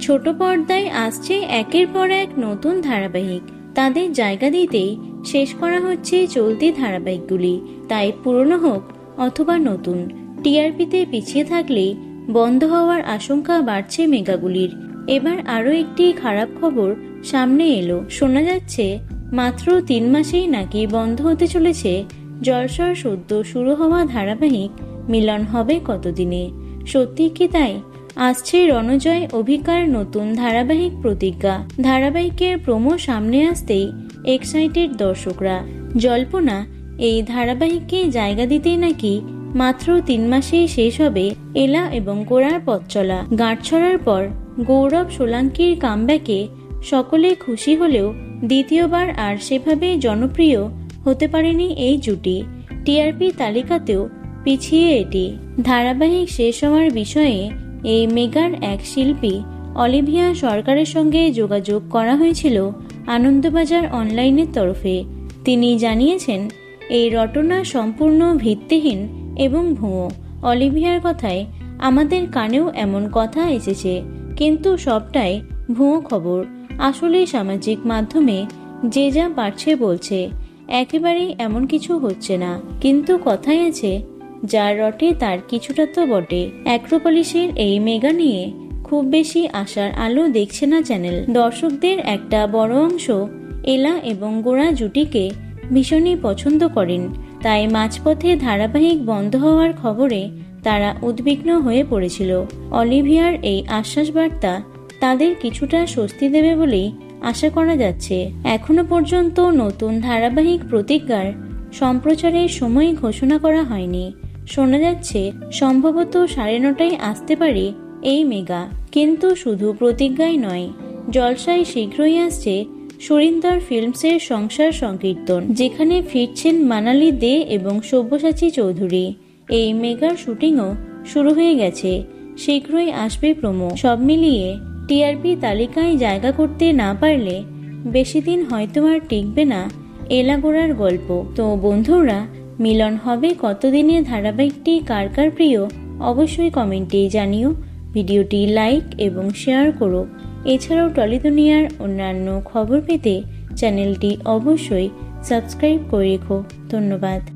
ছোট পর্দায় আসছে একের পর এক নতুন ধারাবাহিক। তাদের জায়গা দিতেই শেষ করা হচ্ছে চলতি ধারাবাহিকগুলি, তাই পুরনো হোক অথবা নতুন, টিআরপিতে পিছিয়ে থাকলেই বন্ধ হওয়ার আশঙ্কা বাড়ছে মেগাগুলির। এবার আরও একটি খারাপ খবর সামনে এলো। শোনা যাচ্ছে মাত্র 3 মাসেই নাকি বন্ধ হতে চলেছে জলসার সদ্য শুরু হওয়া ধারাবাহিক মিলন হবে কতদিনে। সত্যি কি তাই? আসছে রণজয় অভিকার নতুন ধারাবাহিক প্রতিজ্ঞা। ধারাবাহিকের প্রোমো সামনে আসতেই এক্সাইটেড দর্শকরা। জল্পনা, এই ধারাবাহিককে জায়গা দিতেই নাকি মাত্র 3 মাসেই শেষ হবে এলা এবং গোড়ার পথ চলা। গাঁটছড়ার পর গৌরব সোলাঙ্কির কামব্যাকে সকলে খুশি হলেও দ্বিতীয়বার আর সেভাবে জনপ্রিয় হতে পারেনি এই জুটি। টিআরপি তালিকাতেও পিছিয়ে এটি। ধারাবাহিক শেষ হওয়ার বিষয়ে এই মেগার এক শিল্পী অলিভিয়া সরকারের সঙ্গে যোগাযোগ করা হয়েছিল আনন্দবাজার অনলাইনের তরফে। তিনি জানিয়েছেন এই রটনা সম্পূর্ণ ভিত্তিহীন এবং ভুয়ো। অলিভিয়ার কথায় আমাদের কানেও এমন কথা এসেছে, কিন্তু সবটাই ভুয়ো খবর। আসলে সামাজিক মাধ্যমে যে যা পারছে বলছে, একেবারেই এমন কিছু হচ্ছে না। কিন্তু কথাই আছে, যার রটে তার কিছুটা তো বটে। অ্যাক্রোপলিসের এই মেগা নিয়ে খুব বেশি আশার আলো দেখছে না চ্যানেল। দর্শকদের একটা বড় অংশ এলা এবং গোড়া জুটিকে ভীষণই পছন্দ করেন, তাই মাঝপথে ধারাবাহিক বন্ধ হওয়ার খবরে তারা উদ্বিগ্ন হয়ে পড়েছিল। অলিভিয়ার এই আশ্বাস বার্তা তাদের কিছুটা স্বস্তি দেবে বলেই আশা করা যাচ্ছে। এখনো পর্যন্ত নতুন ধারাবাহিক প্রতিজ্ঞার সম্প্রচারের সময় ঘোষণা করা হয়নি। শোনা যাচ্ছে সম্ভবত 9:30টায় আসতে পারে এই মেগা। কিন্তু শুধু প্রতিজ্ঞাই নয়, জলসায় শীঘ্রই আসছে সুরিন্দর ফিল্মসের সংসার সংকীর্তন, যেখানে ফিরছেন মানালি দে এবং সব্যসাচী চৌধুরী। এই মেগার শুটিংও শুরু হয়ে গেছে, শীঘ্রই আসবে প্রোমো। সব মিলিয়ে টিআরপি তালিকায় জায়গা করতে না পারলে বেশি দিন হয়তো আর টিকবে না এলাগোড়ার গল্প। তো বন্ধুরা, মিলন হবে কতদিনে ধারাবাহিকটি কার কার প্রিয় অবশ্যই কমেন্টে জানিও। ভিডিওটি লাইক এবং শেয়ার করো। এছাড়াও টলি দুনিয়ার অন্যান্য খবর পেতে চ্যানেলটি অবশ্যই সাবস্ক্রাইব করে রেখো। ধন্যবাদ।